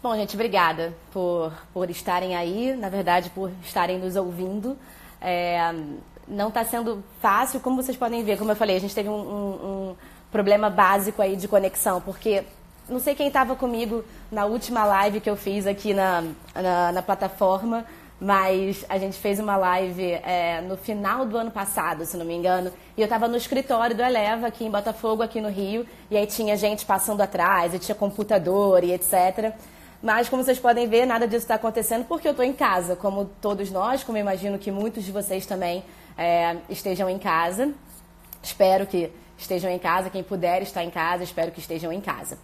Bom, gente, obrigada por estarem aí, na verdade, por estarem nos ouvindo. Não está sendo fácil, como vocês podem ver, como eu falei, a gente teve um problema básico aí de conexão, porque não sei quem estava comigo na última live que eu fiz aqui na plataforma, mas a gente fez uma live no final do ano passado, se não me engano, e eu estava no escritório do Eleva, aqui em Botafogo, aqui no Rio, e aí tinha gente passando atrás, e tinha computador e etc. Mas, como vocês podem ver, nada disso está acontecendo porque eu estou em casa, como todos nós, como eu imagino que muitos de vocês também estejam em casa. Espero que estejam em casa, quem puder estar em casa, espero que estejam em casa.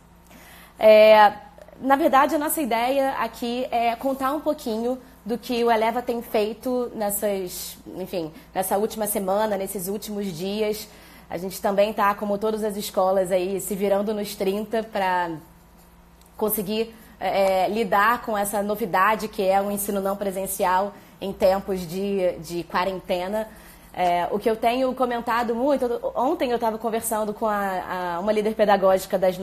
Na verdade, a nossa ideia aqui é contar um pouquinho do que o Eleva tem feito nessa última semana, nesses últimos dias. A gente também está, como todas as escolas, aí, se virando nos 30 para conseguir lidar com essa novidade que é o ensino não presencial em tempos de quarentena. O que eu tenho comentado muito, ontem eu estava conversando com uma líder pedagógica de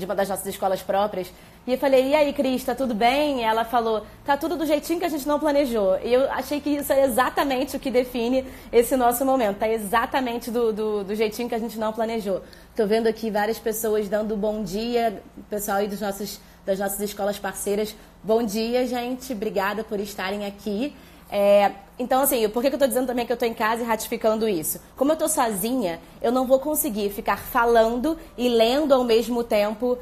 uma das nossas escolas próprias, e eu falei, e aí, Cris, tá tudo bem? E ela falou, tá tudo do jeitinho que a gente não planejou. E eu achei que isso é exatamente o que define esse nosso momento, tá exatamente do jeitinho que a gente não planejou. Estou vendo aqui várias pessoas dando bom dia, pessoal aí das nossas escolas parceiras. Bom dia, gente, obrigada por estarem aqui. Então, assim, por que eu estou dizendo também que eu estou em casa e ratificando isso? Como eu estou sozinha, eu não vou conseguir ficar falando e lendo ao mesmo tempo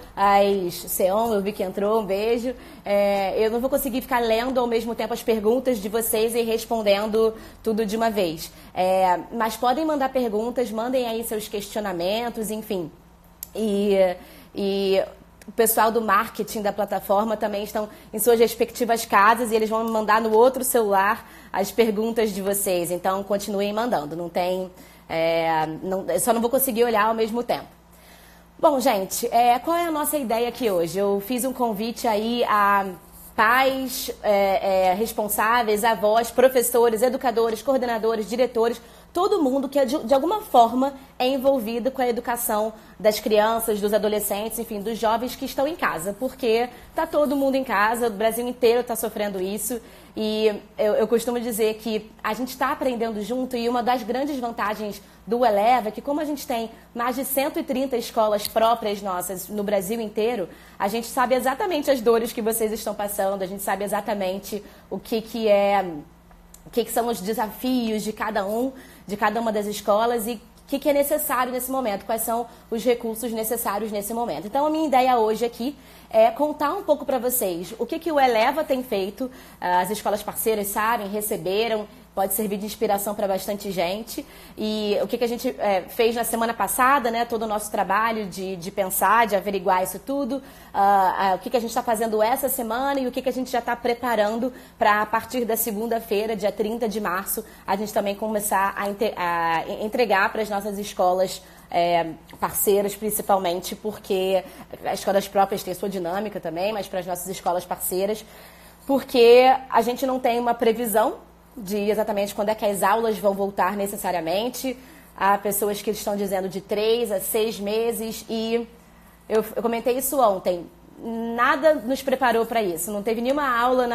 Seon, eu vi que entrou, um beijo. Eu não vou conseguir ficar lendo ao mesmo tempo as perguntas de vocês e respondendo tudo de uma vez. Mas podem mandar perguntas, mandem aí seus questionamentos, enfim. E o pessoal do marketing da plataforma também estão em suas respectivas casas e eles vão me mandar no outro celular as perguntas de vocês. Então, continuem mandando. Só não vou conseguir olhar ao mesmo tempo. Bom, gente, qual é a nossa ideia aqui hoje? Eu fiz um convite aí a pais, responsáveis, avós, professores, educadores, coordenadores, diretores, todo mundo que de alguma forma é envolvido com a educação das crianças, dos adolescentes, enfim, dos jovens que estão em casa, porque está todo mundo em casa, o Brasil inteiro está sofrendo isso, e eu costumo dizer que a gente está aprendendo junto, e uma das grandes vantagens do Eleva é que, como a gente tem mais de 130 escolas próprias nossas no Brasil inteiro, a gente sabe exatamente as dores que vocês estão passando, a gente sabe exatamente o que são os desafios de cada uma das escolas e o que é necessário nesse momento, quais são os recursos necessários nesse momento. Então, a minha ideia hoje aqui é contar um pouco para vocês o que o Eleva tem feito, as escolas parceiras sabem, receberam, pode servir de inspiração para bastante gente. E o que a gente fez na semana passada, né, todo o nosso trabalho de pensar, de averiguar isso tudo, o que a gente está fazendo essa semana e o que a gente já está preparando para, a partir da segunda-feira, dia 30 de março, a gente também começar a entregar para as nossas escolas parceiras, principalmente, porque as escolas próprias têm sua dinâmica também, mas para as nossas escolas parceiras, porque a gente não tem uma previsão de exatamente quando é que as aulas vão voltar necessariamente. Há pessoas que estão dizendo de 3 a 6 meses e eu comentei isso ontem. Nada nos preparou para isso. Não teve nenhuma aula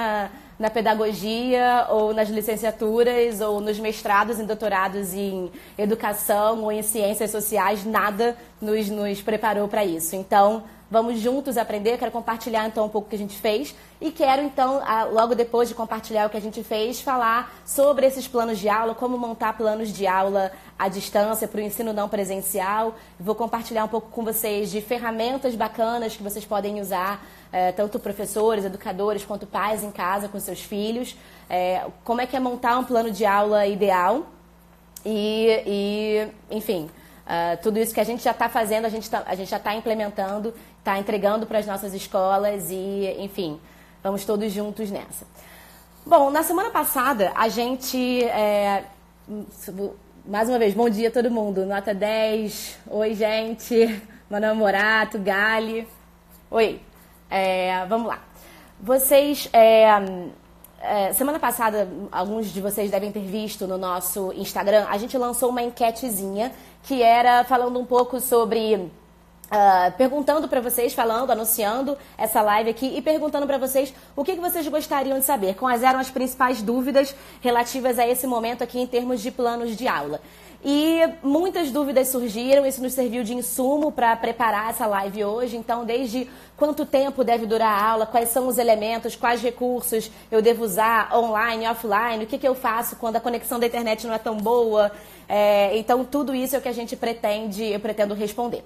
na pedagogia ou nas licenciaturas ou nos mestrados e doutorados em educação ou em ciências sociais. Nada nos preparou para isso. Então, vamos juntos aprender. Quero compartilhar, então, um pouco o que a gente fez. E quero, então, logo depois de compartilhar o que a gente fez, falar sobre esses planos de aula, como montar planos de aula à distância para o ensino não presencial. Vou compartilhar um pouco com vocês de ferramentas bacanas que vocês podem usar, tanto professores, educadores, quanto pais em casa com seus filhos. Como é que é montar um plano de aula ideal. Enfim, tudo isso que a gente já está fazendo, a gente já está implementando, está entregando para as nossas escolas e, enfim, vamos todos juntos nessa. Bom, na semana passada, a gente... mais uma vez, bom dia a todo mundo. Nota 10. Oi, gente. Manuel Morato, Gali. Oi. Vamos lá. Vocês... semana passada, alguns de vocês devem ter visto no nosso Instagram, a gente lançou uma enquetezinha que era falando um pouco sobre perguntando para vocês, falando, anunciando essa live aqui e perguntando para vocês o que vocês gostariam de saber, quais eram as principais dúvidas relativas a esse momento aqui em termos de planos de aula. E muitas dúvidas surgiram, isso nos serviu de insumo para preparar essa live hoje. Então, desde quanto tempo deve durar a aula, quais são os elementos, quais recursos eu devo usar online, offline, o que eu faço quando a conexão da internet não é tão boa. Então, tudo isso é o que a gente eu pretendo responder.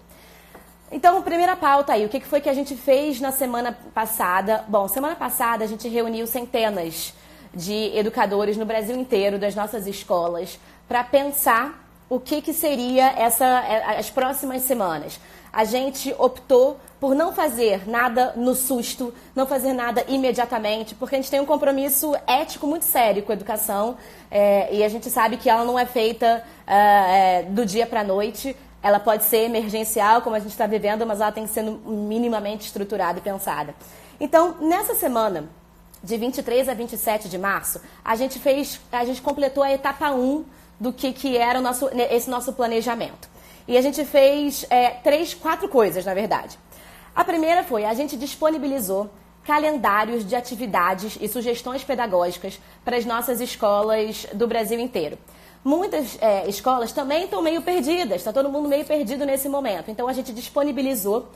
Então, primeira pauta aí, o que foi que a gente fez na semana passada? Bom, semana passada a gente reuniu centenas de educadores no Brasil inteiro, das nossas escolas, para pensar o que seria as próximas semanas. A gente optou por não fazer nada no susto, não fazer nada imediatamente, porque a gente tem um compromisso ético muito sério com a educação e a gente sabe que ela não é feita do dia para a noite. Ela pode ser emergencial, como a gente está vivendo, mas ela tem que ser minimamente estruturada e pensada. Então, nessa semana, de 23 a 27 de março, a gente completou a etapa 1 do que era esse nosso planejamento. E a gente fez 4 coisas, na verdade. A primeira foi, a gente disponibilizou calendários de atividades e sugestões pedagógicas para as nossas escolas do Brasil inteiro. Muitas escolas também estão meio perdidas, está todo mundo meio perdido nesse momento. Então, a gente disponibilizou,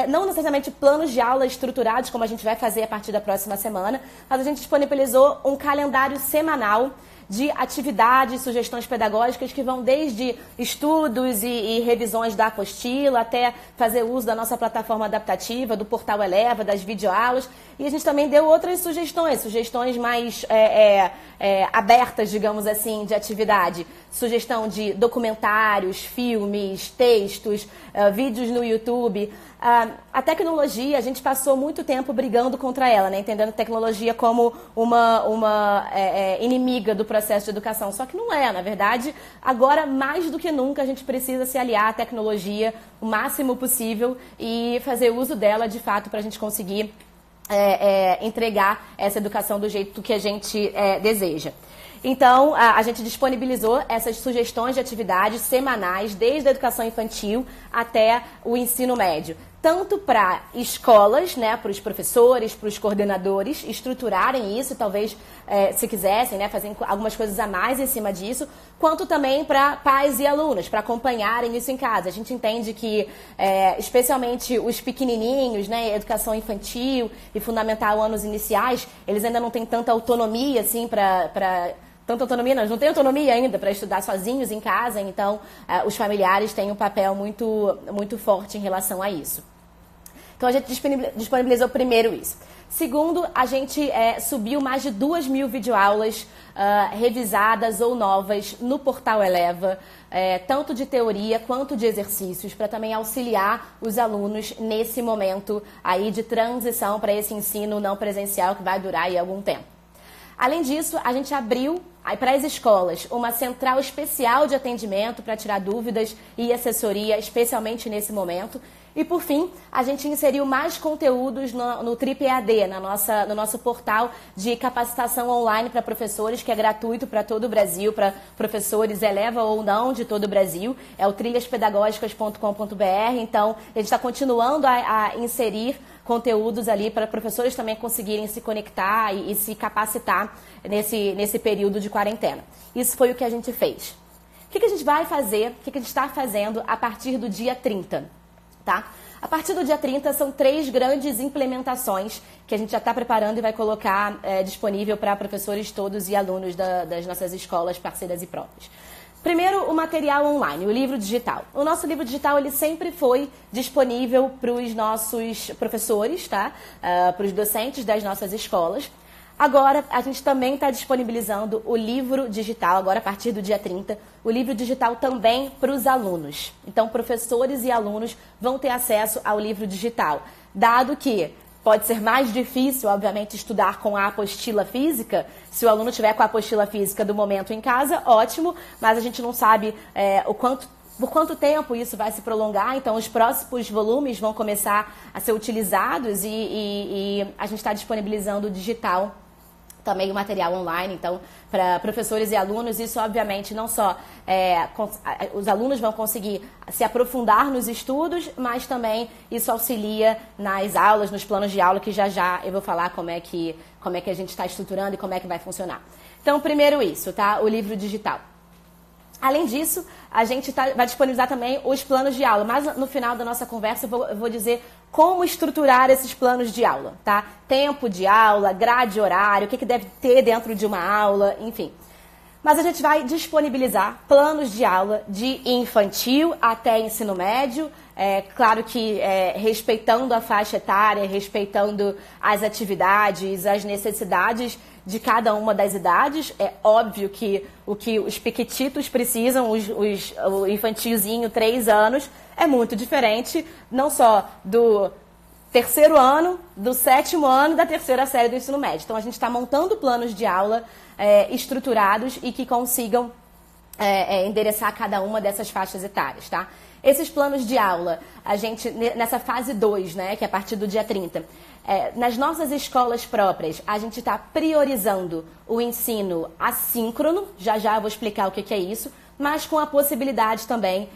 não necessariamente planos de aula estruturados, como a gente vai fazer a partir da próxima semana, mas a gente disponibilizou um calendário semanal de atividades, sugestões pedagógicas que vão desde estudos e revisões da apostila até fazer uso da nossa plataforma adaptativa, do portal Eleva, das videoaulas. E a gente também deu outras sugestões mais abertas, digamos assim, de atividade. Sugestão de documentários, filmes, textos, vídeos no YouTube. A tecnologia, a gente passou muito tempo brigando contra ela, né? Entendendo a tecnologia como uma inimiga do processo de educação. Só que não é, na verdade, agora mais do que nunca a gente precisa se aliar à tecnologia o máximo possível e fazer uso dela de fato para a gente conseguir entregar essa educação do jeito que a gente deseja. Então, a gente disponibilizou essas sugestões de atividades semanais, desde a educação infantil até o ensino médio. Tanto para escolas, né, para os professores, para os coordenadores estruturarem isso, talvez, se quisessem, né, fazer algumas coisas a mais em cima disso, quanto também para pais e alunos, para acompanharem isso em casa. A gente entende que, especialmente os pequenininhos, né, educação infantil e fundamental, anos iniciais, eles ainda não têm tanta autonomia, assim, tanta autonomia, não têm autonomia ainda para estudar sozinhos em casa, então os familiares têm um papel muito, muito forte em relação a isso. Então a gente disponibilizou primeiro isso. Segundo, a gente subiu mais de 2.000 videoaulas revisadas ou novas no portal Eleva, tanto de teoria quanto de exercícios, para também auxiliar os alunos nesse momento aí de transição para esse ensino não presencial que vai durar aí algum tempo. Além disso, a gente abriu para as escolas uma central especial de atendimento para tirar dúvidas e assessoria, especialmente nesse momento. E, por fim, a gente inseriu mais conteúdos no Trip EAD, no nosso portal de capacitação online para professores, que é gratuito para todo o Brasil, para professores Eleva ou não de todo o Brasil. É o trilhaspedagógicas.com.br. Então, a gente está continuando a inserir conteúdos ali para professores também conseguirem se conectar e se capacitar nesse período de quarentena. Isso foi o que a gente fez. O que a gente vai fazer, o que a gente está fazendo a partir do dia 30? Tá? A partir do dia 30 são 3 grandes implementações que a gente já está preparando e vai colocar disponível para professores todos e alunos das nossas escolas parceiras e próprias. Primeiro, o material online, o livro digital. O nosso livro digital ele sempre foi disponível para os nossos professores, tá? Para os docentes das nossas escolas. Agora, a gente também está disponibilizando o livro digital, agora a partir do dia 30, o livro digital também para os alunos. Então, professores e alunos vão ter acesso ao livro digital, dado que pode ser mais difícil, obviamente, estudar com a apostila física. Se o aluno tiver com a apostila física do momento em casa, ótimo, mas a gente não sabe por quanto tempo isso vai se prolongar. Então, os próximos volumes vão começar a ser utilizados e a gente está disponibilizando o digital também o material online, então, para professores e alunos, isso obviamente não só os alunos vão conseguir se aprofundar nos estudos, mas também isso auxilia nas aulas, nos planos de aula, que já eu vou falar como é que a gente está estruturando e como é que vai funcionar. Então, primeiro isso, tá? O livro digital. Além disso, a gente vai disponibilizar também os planos de aula, mas no final da nossa conversa eu vou dizer como estruturar esses planos de aula, tá? Tempo de aula, grade horário, o que deve ter dentro de uma aula, enfim. Mas a gente vai disponibilizar planos de aula de infantil até ensino médio, claro que respeitando a faixa etária, respeitando as atividades, as necessidades de cada uma das idades. É óbvio que o que os pequititos precisam, o infantilzinho, 3 anos, é muito diferente, não só do terceiro ano, do 7º ano, da terceira série do ensino médio. Então, a gente está montando planos de aula estruturados e que consigam endereçar cada uma dessas faixas etárias, tá? Esses planos de aula, a gente, nessa fase 2, né, que é a partir do dia 30, nas nossas escolas próprias, a gente está priorizando o ensino assíncrono, já eu vou explicar o que é isso, mas com a possibilidade também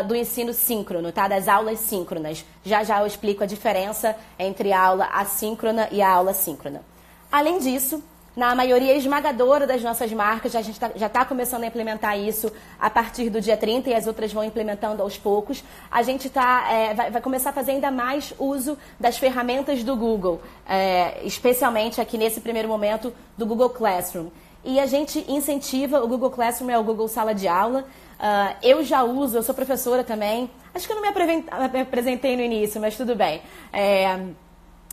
do ensino síncrono, tá? Das aulas síncronas. Já eu explico a diferença entre a aula assíncrona e a aula síncrona. Além disso, na maioria esmagadora das nossas marcas, a gente já está começando a implementar isso a partir do dia 30 e as outras vão implementando aos poucos. A gente vai começar a fazer ainda mais uso das ferramentas do Google, especialmente aqui nesse primeiro momento do Google Classroom. E a gente incentiva, o Google Classroom é o Google Sala de Aula. Eu já uso, eu sou professora também. Acho que eu não me apresentei no início, mas tudo bem.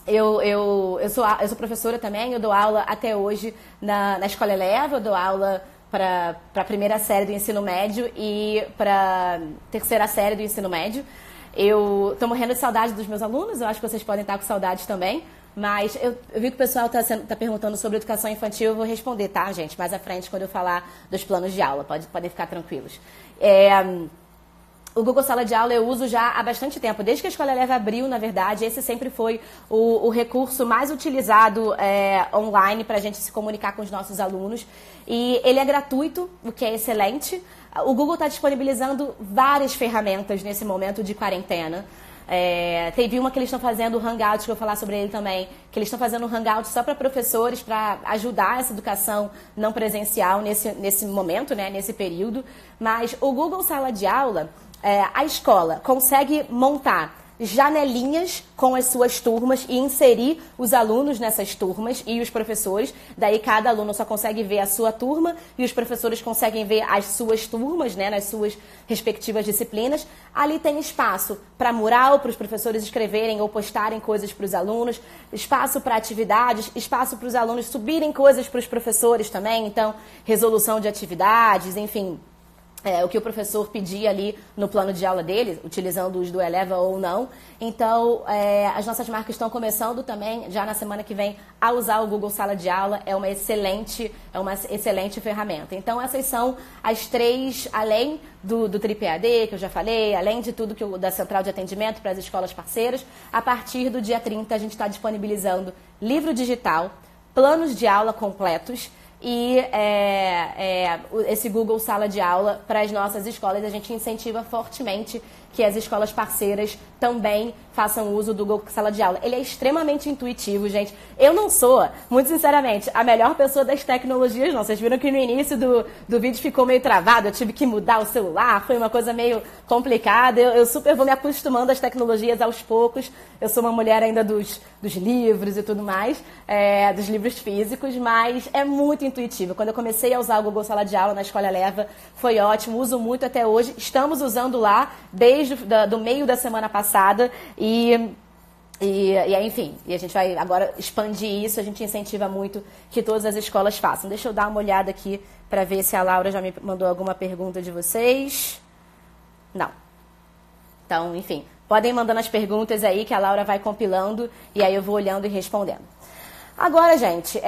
Eu sou professora também, eu dou aula até hoje na Escola Eleva, eu dou aula para a primeira série do ensino médio e para a terceira série do ensino médio. Eu estou morrendo de saudade dos meus alunos, eu acho que vocês podem estar com saudades também, mas eu vi que o pessoal está perguntando sobre educação infantil, eu vou responder, tá, gente? Mais à frente, quando eu falar dos planos de aula, podem ficar tranquilos. O Google Sala de Aula eu uso já há bastante tempo, desde que a Escola Eleva abriu, na verdade, esse sempre foi o recurso mais utilizado online para a gente se comunicar com os nossos alunos. E ele é gratuito, o que é excelente. O Google está disponibilizando várias ferramentas nesse momento de quarentena. Teve uma que eles estão fazendo, o Hangout, que eu vou falar sobre ele também, que eles estão fazendo um Hangout só para professores, para ajudar essa educação não presencial nesse momento, né, nesse período. Mas o Google Sala de Aula, a escola consegue montar janelinhas com as suas turmas e inserir os alunos nessas turmas e os professores. Daí cada aluno só consegue ver a sua turma e os professores conseguem ver as suas turmas, né, nas suas respectivas disciplinas. Ali tem espaço para mural, para os professores escreverem ou postarem coisas para os alunos, espaço para atividades, espaço para os alunos subirem coisas para os professores também, então resolução de atividades, enfim. O que o professor pedia ali no plano de aula dele, utilizando os do Eleva ou não. Então, as nossas marcas estão começando também, já na semana que vem, a usar o Google Sala de Aula. É uma excelente ferramenta. Então, essas são as 3, além do Trip EAD, que eu já falei, além de tudo da central de atendimento para as escolas parceiras. A partir do dia 30, a gente está disponibilizando livro digital, planos de aula completos, e esse Google Sala de Aula para as nossas escolas. A gente incentiva fortemente que as escolas parceiras também façam uso do Google Sala de Aula. Ele é extremamente intuitivo, gente. Eu não sou, muito sinceramente, a melhor pessoa das tecnologias, não. Vocês viram que no início do vídeo ficou meio travado, eu tive que mudar o celular, foi uma coisa meio complicada. Eu super vou me acostumando às tecnologias aos poucos. Eu sou uma mulher ainda dos livros e tudo mais, dos livros físicos, mas é muito intuitivo. Quando eu comecei a usar o Google Sala de Aula na Escola Eleva, foi ótimo, uso muito até hoje. Estamos usando lá desde do meio da semana passada enfim, e a gente vai agora expandir isso, a gente incentiva muito que todas as escolas façam. Deixa eu dar uma olhada aqui para ver se a Laura já me mandou alguma pergunta de vocês. Não. Então, enfim, podem ir mandando as perguntas aí que a Laura vai compilando e aí eu vou olhando e respondendo. Agora, gente,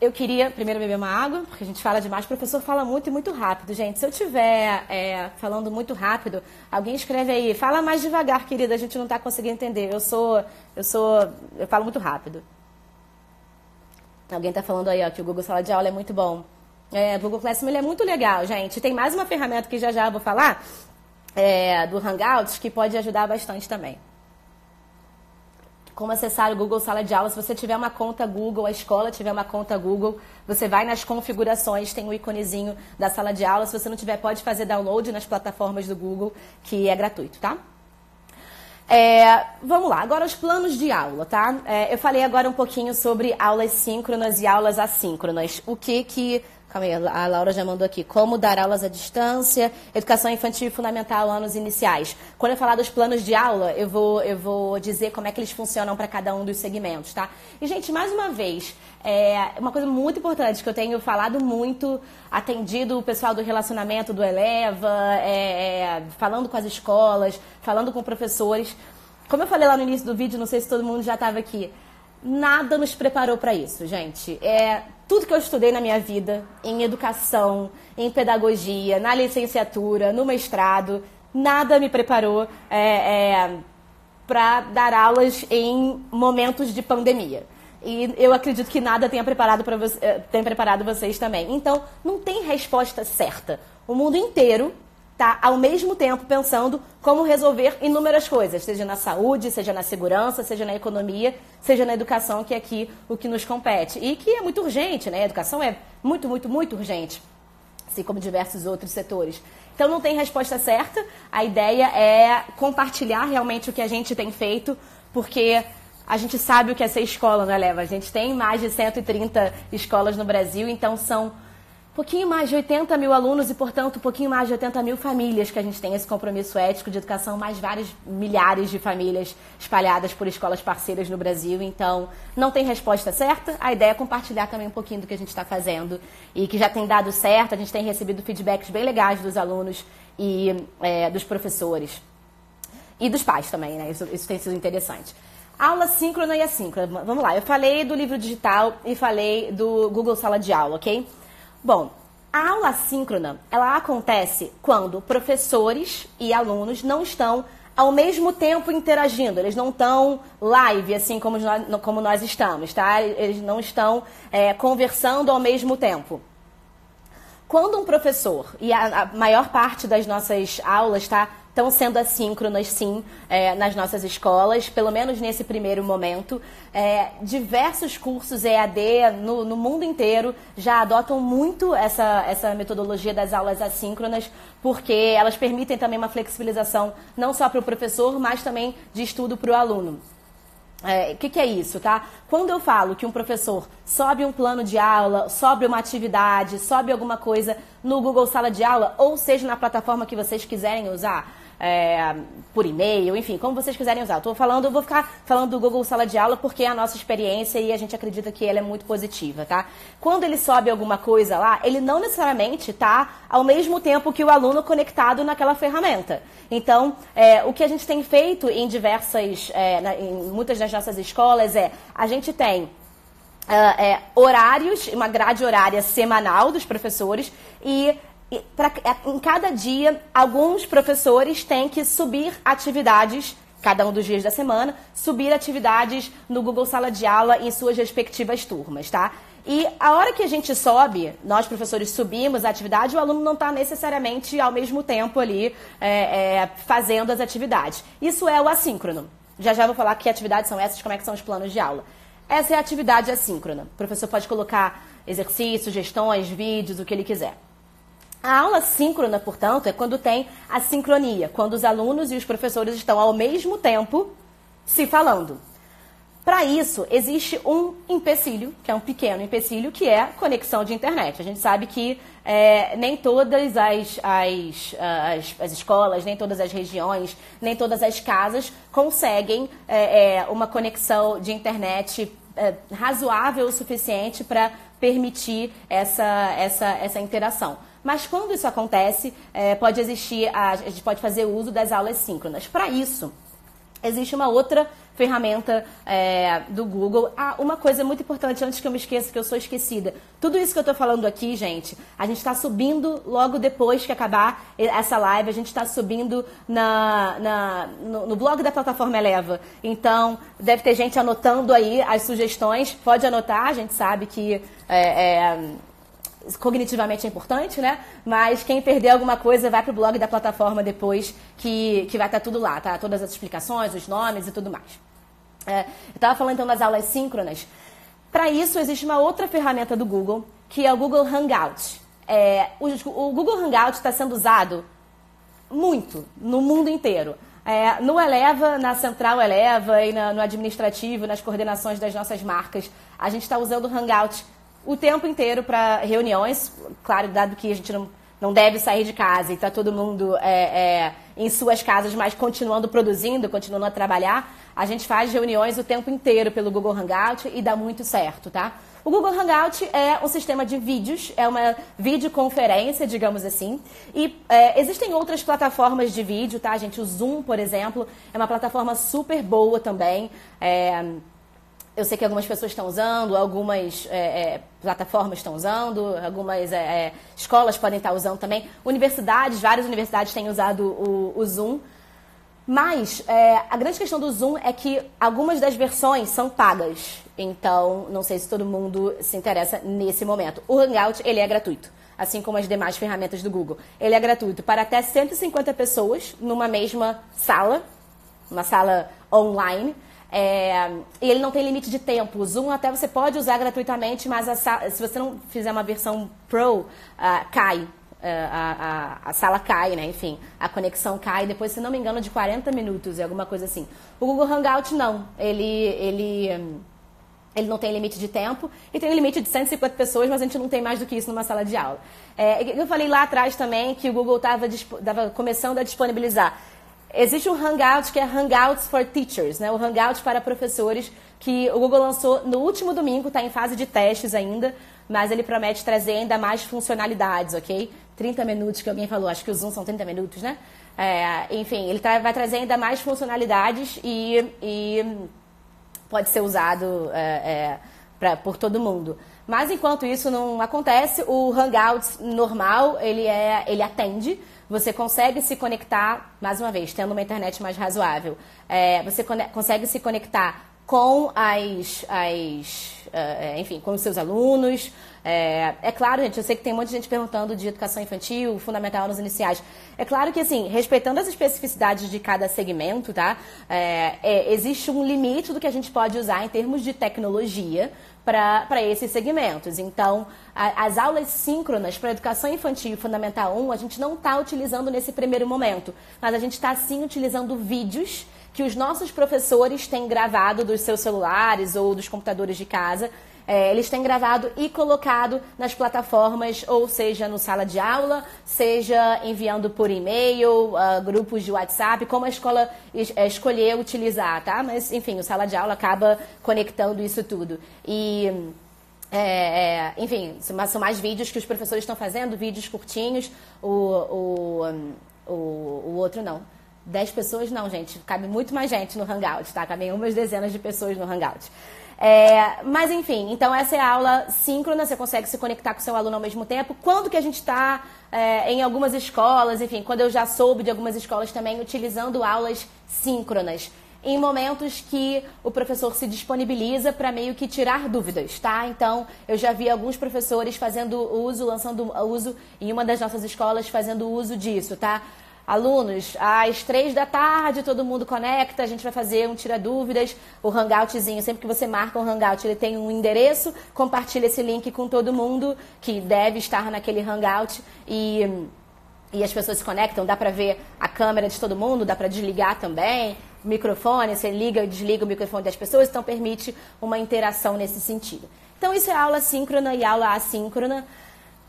eu queria primeiro beber uma água, porque a gente fala demais. O professor fala muito e muito rápido, gente. Se eu estiver falando muito rápido, alguém escreve aí, fala mais devagar, querida, a gente não está conseguindo entender. Eu falo muito rápido. Alguém está falando aí, ó, que o Google Sala de Aula é muito bom. O Google Classroom ele é muito legal, gente. Tem mais uma ferramenta que já eu vou falar, do Hangouts, que pode ajudar bastante também. Como acessar o Google Sala de Aula. Se você tiver uma conta Google, a escola tiver uma conta Google, você vai nas configurações, tem o íconezinho da sala de aula. Se você não tiver, pode fazer download nas plataformas do Google, que é gratuito, tá? Vamos lá, agora os planos de aula, tá? Eu falei agora um pouquinho sobre aulas síncronas e aulas assíncronas. Calma aí, a Laura já mandou aqui. Como dar aulas à distância, educação infantil e fundamental, anos iniciais. Quando eu falar dos planos de aula, eu vou dizer como é que eles funcionam para cada um dos segmentos, tá? E, gente, mais uma vez, uma coisa muito importante que eu tenho falado muito, atendido o pessoal do relacionamento do Eleva, falando com as escolas, falando com professores. Como eu falei lá no início do vídeo, não sei se todo mundo já estava aqui, nada nos preparou para isso, gente. Tudo que eu estudei na minha vida, em educação, em pedagogia, na licenciatura, no mestrado, nada me preparou para dar aulas em momentos de pandemia. E eu acredito que nada tenha preparado vocês também. Então, não tem resposta certa. O mundo inteiro está, ao mesmo tempo, pensando como resolver inúmeras coisas, seja na saúde, seja na segurança, seja na economia, seja na educação, que é aqui o que nos compete. E que é muito urgente, né? A educação é muito, muito, muito urgente, assim como diversos outros setores. Então, não tem resposta certa. A ideia é compartilhar realmente o que a gente tem feito, porque a gente sabe o que é ser escola, não é, Leva? A gente tem mais de 130 escolas no Brasil, então são um pouquinho mais de 80 mil alunos e, portanto, um pouquinho mais de 80 mil famílias que a gente tem esse compromisso ético de educação, mais vários milhares de famílias espalhadas por escolas parceiras no Brasil. Então, não tem resposta certa. A ideia é compartilhar também um pouquinho do que a gente está fazendo e que já tem dado certo. A gente tem recebido feedbacks bem legais dos alunos e dos professores e dos pais também, né? Isso tem sido interessante. Aula síncrona e assíncrona. Vamos lá, eu falei do livro digital e falei do Google Sala de Aula, ok? Bom, a aula assíncrona, ela acontece quando professores e alunos não estão ao mesmo tempo interagindo. Eles não estão live, assim como nós estamos, tá? Eles não estão conversando ao mesmo tempo. Quando um professor, e a maior parte das nossas aulas, tá, estão sendo assíncronas, sim, nas nossas escolas, pelo menos nesse primeiro momento. Diversos cursos EAD no mundo inteiro já adotam muito essa metodologia das aulas assíncronas, porque elas permitem também uma flexibilização não só para o professor, mas também de estudo para o aluno. O que é isso, tá? Quando eu falo que um professor sobe um plano de aula, sobe uma atividade, sobe alguma coisa no Google Sala de Aula, ou seja, na plataforma que vocês quiserem usar, por e-mail, enfim, como vocês quiserem usar. Eu vou ficar falando do Google Sala de Aula porque é a nossa experiência e a gente acredita que ela é muito positiva, tá? Quando ele sobe alguma coisa lá, ele não necessariamente está ao mesmo tempo que o aluno conectado naquela ferramenta. Então, o que a gente tem feito em em muitas das nossas escolas a gente tem horários, uma grade horária semanal dos professores em cada dia, alguns professores têm que subir atividades, cada um dos dias da semana, subir atividades no Google Sala de Aula em suas respectivas turmas, tá? E a hora que a gente sobe, nós professores subimos a atividade, o aluno não está necessariamente ao mesmo tempo ali fazendo as atividades. Isso é o assíncrono. Já vou falar que atividades são essas, como é que são os planos de aula. Essa é a atividade assíncrona. O professor pode colocar exercícios, sugestões, vídeos, o que ele quiser. A aula síncrona, portanto, é quando tem a sincronia, quando os alunos e os professores estão ao mesmo tempo se falando. Para isso, existe um empecilho, que é um pequeno empecilho, que é a conexão de internet. A gente sabe que nem todas as escolas, nem todas as regiões, nem todas as casas conseguem uma conexão de internet razoável o suficiente para permitir essa interação. Mas quando isso acontece, pode existir, a gente pode fazer uso das aulas síncronas. Para isso, Existe uma outra ferramenta do Google. Ah, uma coisa muito importante, antes que eu me esqueça, que eu sou esquecida. Tudo isso que eu estou falando aqui, gente, a gente está subindo logo depois que acabar essa live, a gente está subindo no blog da plataforma Eleva. Então, deve ter gente anotando aí as sugestões. Pode anotar, a gente sabe que cognitivamente é importante, né? Mas quem perder alguma coisa vai pro blog da plataforma depois, que vai estar tudo lá, tá? Todas as explicações, os nomes e tudo mais. Eu estava falando então das aulas síncronas. Para isso existe uma outra ferramenta do Google, que é o Google Hangout. O Google Hangout está sendo usado muito no mundo inteiro. No Eleva, na Central Eleva e no administrativo, nas coordenações das nossas marcas, a gente está usando o Hangout o tempo inteiro para reuniões, claro, dado que a gente não deve sair de casa e está todo mundo em suas casas, mas continuando produzindo, continuando a trabalhar, a gente faz reuniões o tempo inteiro pelo Google Hangout e dá muito certo, tá? O Google Hangout é um sistema de vídeos, é uma videoconferência, digamos assim, e existem outras plataformas de vídeo, tá, gente? O Zoom, por exemplo, é uma plataforma super boa também. Eu sei que algumas pessoas estão usando, algumas plataformas estão usando, algumas escolas podem estar usando também. Várias universidades têm usado o Zoom. Mas a grande questão do Zoom é que algumas das versões são pagas. Então, não sei se todo mundo se interessa nesse momento. O Hangout, ele é gratuito, assim como as demais ferramentas do Google. Ele é gratuito para até 150 pessoas numa mesma sala, uma sala online. E ele não tem limite de tempo. O Zoom até você pode usar gratuitamente, mas se você não fizer uma versão Pro, cai. A sala cai, né? Enfim, a conexão cai depois, se não me engano, de 40 minutos, alguma coisa assim. O Google Hangout não. Ele não tem limite de tempo e tem um limite de 150 pessoas, mas a gente não tem mais do que isso numa sala de aula. Eu falei lá atrás também que o Google estava começando a disponibilizar. Existe um Hangout que é Hangouts for Teachers, né? O Hangout para professores, que o Google lançou no último domingo, está em fase de testes ainda, mas ele promete trazer ainda mais funcionalidades, ok? 30 minutos que alguém falou, acho que o Zoom são 30 minutos, né? Enfim, ele vai trazer ainda mais funcionalidades e pode ser usado por todo mundo. Mas enquanto isso não acontece, o Hangouts normal, ele atende. Você consegue se conectar, mais uma vez, tendo uma internet mais razoável. Você consegue se conectar com enfim, com os seus alunos. É claro, gente, eu sei que tem um monte de gente perguntando de educação infantil, fundamental nos iniciais. É claro que, assim, respeitando as especificidades de cada segmento, tá? Existe um limite do que a gente pode usar em termos de tecnologia para esses segmentos. Então, as aulas síncronas para educação infantil Fundamental 1, a gente não está utilizando nesse primeiro momento, mas a gente está, sim, utilizando vídeos que os nossos professores têm gravado dos seus celulares ou dos computadores de casa. Eles têm gravado e colocado nas plataformas, ou seja, no sala de aula, seja enviando por e-mail, grupos de WhatsApp, como a escola escolher utilizar, tá? Mas, enfim, o sala de aula acaba conectando isso tudo. E, enfim, são mais vídeos que os professores estão fazendo, vídeos curtinhos, o outro não. 10 pessoas não, gente. Cabe muito mais gente no Hangout, tá? Cabem umas dezenas de pessoas no Hangout. Mas, enfim, então essa é a aula síncrona, você consegue se conectar com o seu aluno ao mesmo tempo. Quando que a gente está em algumas escolas, enfim, quando eu já soube de algumas escolas também utilizando aulas síncronas, em momentos que o professor se disponibiliza para meio que tirar dúvidas, tá? Então, eu já vi alguns professores lançando uso em uma das nossas escolas, fazendo uso disso, tá? Alunos, às 3 da tarde, todo mundo conecta, a gente vai fazer um tira-dúvidas, o Hangoutzinho, sempre que você marca um Hangout, ele tem um endereço, compartilha esse link com todo mundo que deve estar naquele Hangout e as pessoas se conectam, dá pra ver a câmera de todo mundo, dá pra desligar também, o microfone, você liga e desliga o microfone das pessoas, então permite uma interação nesse sentido. Então isso é aula síncrona e aula assíncrona.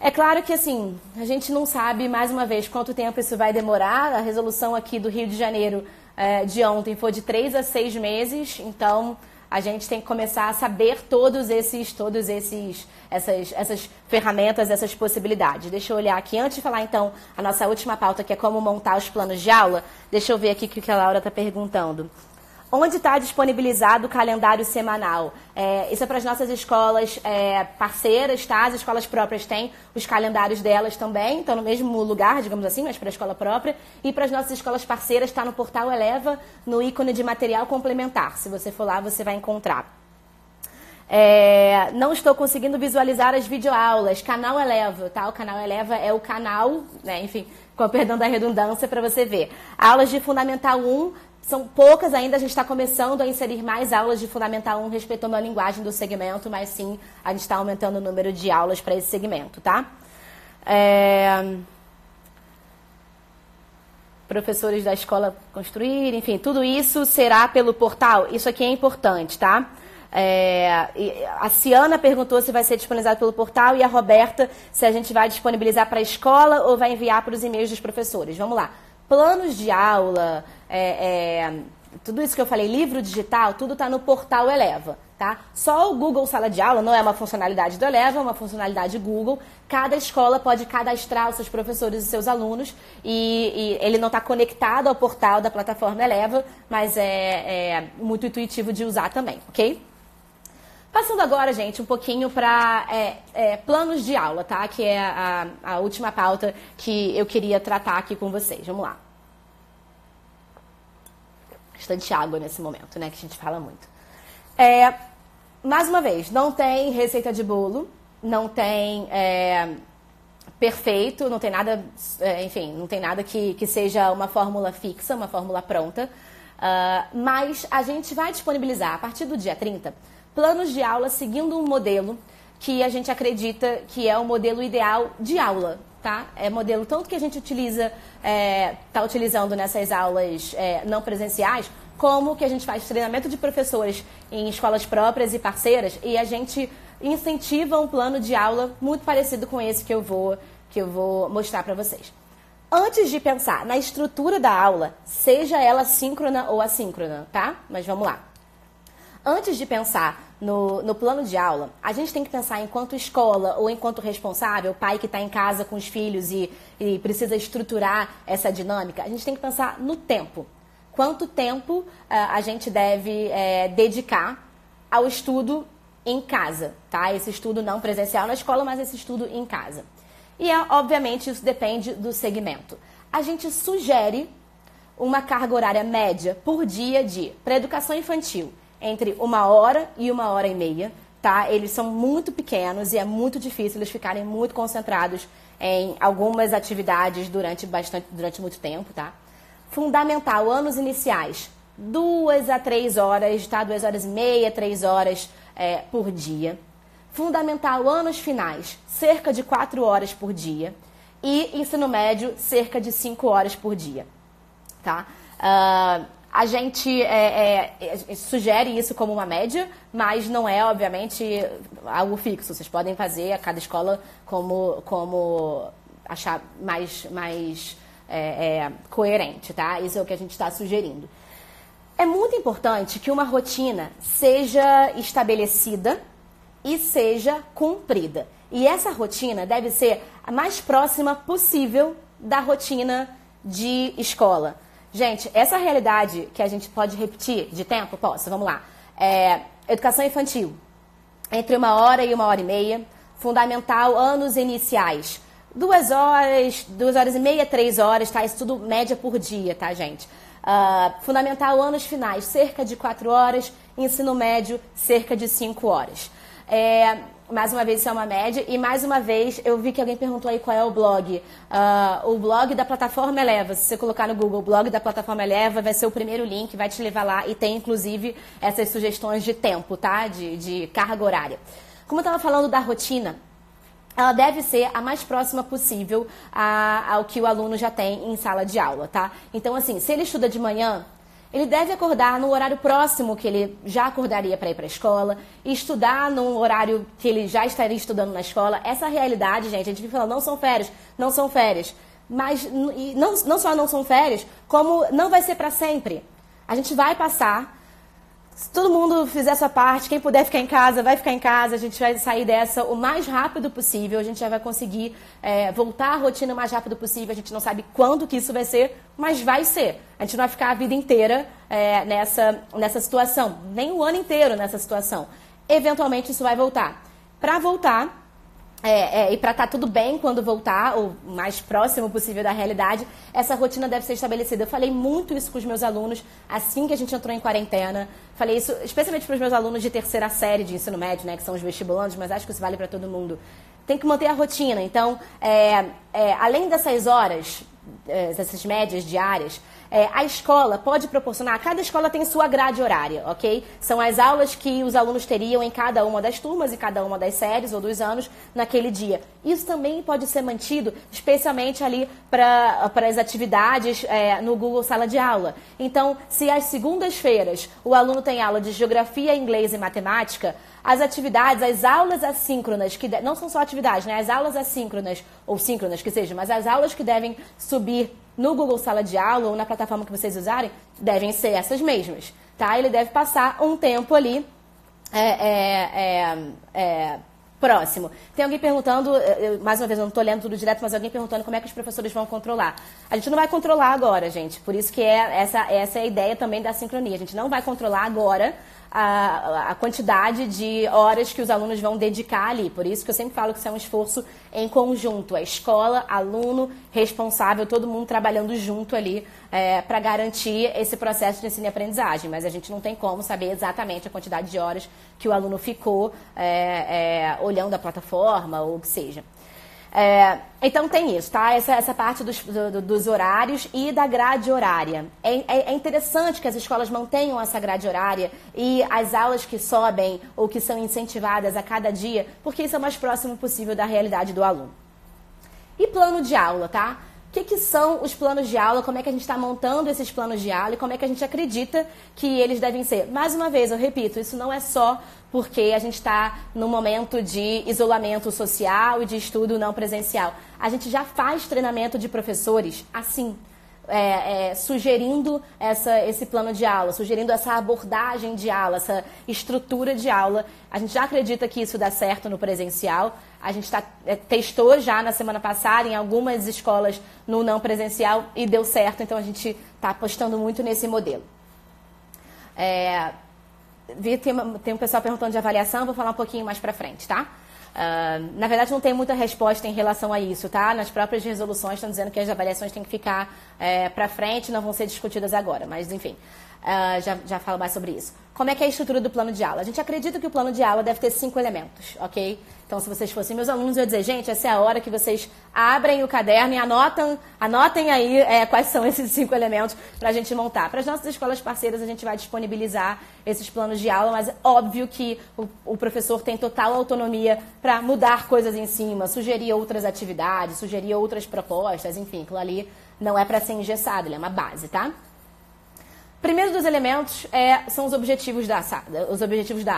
É claro que, assim, a gente não sabe, mais uma vez, quanto tempo isso vai demorar. A resolução aqui do Rio de Janeiro de ontem foi de 3 a 6 meses, então a gente tem que começar a saber essas ferramentas, essas possibilidades. Deixa eu olhar aqui, antes de falar, então, a nossa última pauta, que é como montar os planos de aula, deixa eu ver aqui o que a Laura está perguntando. Onde está disponibilizado o calendário semanal? Isso é para as nossas escolas parceiras, tá? As escolas próprias têm os calendários delas também, estão no mesmo lugar, digamos assim, mas para a escola própria. E para as nossas escolas parceiras está no portal Eleva, no ícone de material complementar. Se você for lá, você vai encontrar. Não estou conseguindo visualizar as videoaulas. Canal Eleva, tá? O canal Eleva é o canal, né? Enfim, com perdão da redundância, para você ver. Aulas de Fundamental 1 são poucas ainda, a gente está começando a inserir mais aulas de Fundamental 1 respeitando a linguagem do segmento, mas sim, a gente está aumentando o número de aulas para esse segmento, tá? Professores da escola construir, enfim, tudo isso será pelo portal. Isso aqui é importante, tá? A Ciana perguntou se vai ser disponibilizado pelo portal e a Roberta se a gente vai disponibilizar para a escola ou vai enviar para os e-mails dos professores. Vamos lá. Planos de aula, tudo isso que eu falei, livro digital, tudo está no portal Eleva, tá? Só o Google Sala de Aula não é uma funcionalidade do Eleva, é uma funcionalidade Google. Cada escola pode cadastrar os seus professores e seus alunos e ele não está conectado ao portal da plataforma Eleva, mas é muito intuitivo de usar também, ok? Passando agora, gente, um pouquinho para planos de aula, tá? Que é a última pauta que eu queria tratar aqui com vocês. Vamos lá. Bastante água nesse momento, né? Que a gente fala muito. Mais uma vez, não tem receita de bolo, não tem perfeito, não tem nada, enfim, não tem nada que seja uma fórmula fixa, uma fórmula pronta. Mas a gente vai disponibilizar, a partir do dia 30, planos de aula seguindo um modelo que a gente acredita que é o modelo ideal de aula, tá? É modelo tanto que a gente está utilizando nessas aulas não presenciais, como que a gente faz treinamento de professores em escolas próprias e parceiras e a gente incentiva um plano de aula muito parecido com esse que eu vou mostrar para vocês. Antes de pensar na estrutura da aula, seja ela síncrona ou assíncrona, tá? Mas vamos lá. Antes de pensar no plano de aula, a gente tem que pensar enquanto escola ou enquanto responsável, pai que está em casa com os filhos e precisa estruturar essa dinâmica, a gente tem que pensar no tempo. Quanto tempo a gente deve dedicar ao estudo em casa, tá? Esse estudo não presencial na escola, mas esse estudo em casa. E, obviamente, isso depende do segmento. A gente sugere uma carga horária média por dia para educação infantil, entre 1 hora e 1 hora e meia, tá? Eles são muito pequenos e é muito difícil eles ficarem muito concentrados em algumas atividades durante muito tempo, tá? Fundamental, anos iniciais, 2 a 3 horas, tá? 2 horas e meia, 3 horas por dia. Fundamental, anos finais, cerca de 4 horas por dia. E ensino médio, cerca de 5 horas por dia, tá? A gente sugere isso como uma média, mas não é, obviamente, algo fixo. Vocês podem fazer a cada escola como achar mais coerente, tá? Isso é o que a gente está sugerindo. É muito importante que uma rotina seja estabelecida e seja cumprida. E essa rotina deve ser a mais próxima possível da rotina de escola. Gente, essa realidade que a gente pode repetir de tempo, vamos lá. Educação infantil, entre 1 hora e 1 hora e meia. Fundamental, anos iniciais, 2 horas, 2 horas e meia, 3 horas, tá? Isso tudo média por dia, tá, gente? Fundamental, anos finais, cerca de 4 horas. Ensino médio, cerca de 5 horas. Mais uma vez, isso é uma média. E mais uma vez, eu vi que alguém perguntou aí qual é o blog. O blog da plataforma Eleva. Se você colocar no Google, o blog da plataforma Eleva, vai ser o primeiro link, vai te levar lá. E tem, inclusive, essas sugestões de tempo, tá? De carga horária. Como eu estava falando da rotina, ela deve ser a mais próxima possível ao que o aluno já tem em sala de aula, tá? Então, assim, se ele estuda de manhã, ele deve acordar no horário próximo que ele já acordaria para ir para a escola, e estudar num horário que ele já estaria estudando na escola. Essa realidade, gente, a gente fica falando, não são férias. Mas não só não são férias, como não vai ser para sempre. A gente vai passar Se todo mundo fizer a sua parte, quem puder ficar em casa, vai ficar em casa. A gente vai sair dessa o mais rápido possível. A gente já vai conseguir voltar à rotina o mais rápido possível. A gente não sabe quando que isso vai ser, mas vai ser. A gente não vai ficar a vida inteira nessa situação, nem o ano inteiro nessa situação. Eventualmente isso vai voltar. Para voltar... e para estar tudo bem quando voltar, o mais próximo possível da realidade, essa rotina deve ser estabelecida. Eu falei muito isso com os meus alunos assim que a gente entrou em quarentena. Falei isso especialmente para os meus alunos de terceira série de ensino médio, né, que são os vestibulandos, mas acho que isso vale para todo mundo. Tem que manter a rotina. Então, além dessas horas, dessas médias diárias, a escola pode proporcionar, cada escola tem sua grade horária, ok? São as aulas que os alunos teriam em cada uma das turmas e cada uma das séries ou dos anos naquele dia. Isso também pode ser mantido, especialmente ali para as atividades no Google Sala de Aula. Então, se às segundas-feiras o aluno tem aula de geografia, inglês e matemática, as atividades, as aulas assíncronas, que não são só atividades, né? As aulas assíncronas, ou síncronas que seja, mas as aulas que devem subir no Google Sala de Aula ou na plataforma que vocês usarem, devem ser essas mesmas, tá? Ele deve passar um tempo ali próximo. Tem alguém perguntando, mais uma vez, eu não estou lendo tudo direto, mas alguém perguntando como é que os professores vão controlar. A gente não vai controlar agora, gente, por isso que essa é a ideia também da sincronia. A gente não vai controlar agora a quantidade de horas que os alunos vão dedicar ali. Por isso que eu sempre falo que isso é um esforço em conjunto. A escola, aluno, responsável, todo mundo trabalhando junto ali para garantir esse processo de ensino e aprendizagem. Mas a gente não tem como saber exatamente a quantidade de horas que o aluno ficou olhando a plataforma ou o que seja. Então tem isso, tá? Essa parte dos horários e da grade horária. É interessante que as escolas mantenham essa grade horária e as aulas que sobem ou que são incentivadas a cada dia, porque isso é o mais próximo possível da realidade do aluno. E plano de aula, tá? O que são os planos de aula, como é que a gente está montando esses planos de aula e como é que a gente acredita que eles devem ser. Mais uma vez, eu repito, isso não é só porque a gente está num momento de isolamento social e de estudo não presencial. A gente já faz treinamento de professores assim, sugerindo esse plano de aula, sugerindo essa abordagem de aula, essa estrutura de aula. A gente já acredita que isso dá certo no presencial. A gente testou já na semana passada em algumas escolas no não presencial e deu certo, então a gente está apostando muito nesse modelo. Tem um pessoal perguntando de avaliação, vou falar um pouquinho mais para frente, tá? Na verdade, não tem muita resposta em relação a isso, tá? Nas próprias resoluções estão dizendo que as avaliações têm que ficar para frente, não vão ser discutidas agora, mas enfim, já falo mais sobre isso. Como é que é a estrutura do plano de aula? A gente acredita que o plano de aula deve ter 5 elementos, ok? Então, se vocês fossem meus alunos, eu ia dizer, gente, essa é a hora que vocês abrem o caderno e anotem aí quais são esses 5 elementos para a gente montar. Para as nossas escolas parceiras, a gente vai disponibilizar esses planos de aula, mas é óbvio que o professor tem total autonomia para mudar coisas em cima, sugerir outras atividades, sugerir outras propostas, enfim, aquilo ali não é para ser engessado, ele é uma base, tá? Primeiro dos elementos são os objetivos da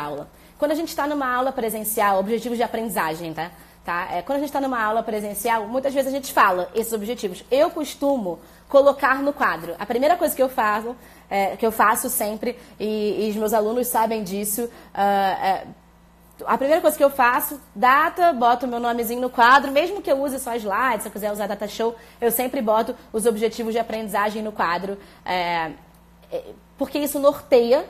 aula. Quando a gente está numa aula presencial, objetivos de aprendizagem, tá? Quando a gente está numa aula presencial, muitas vezes a gente fala esses objetivos. Eu costumo colocar no quadro. A primeira coisa que eu faço sempre, e os meus alunos sabem disso, a primeira coisa que eu faço, data, boto o meu nomezinho no quadro, mesmo que eu use só slides, se eu quiser usar data show, eu sempre boto os objetivos de aprendizagem no quadro, porque isso norteia,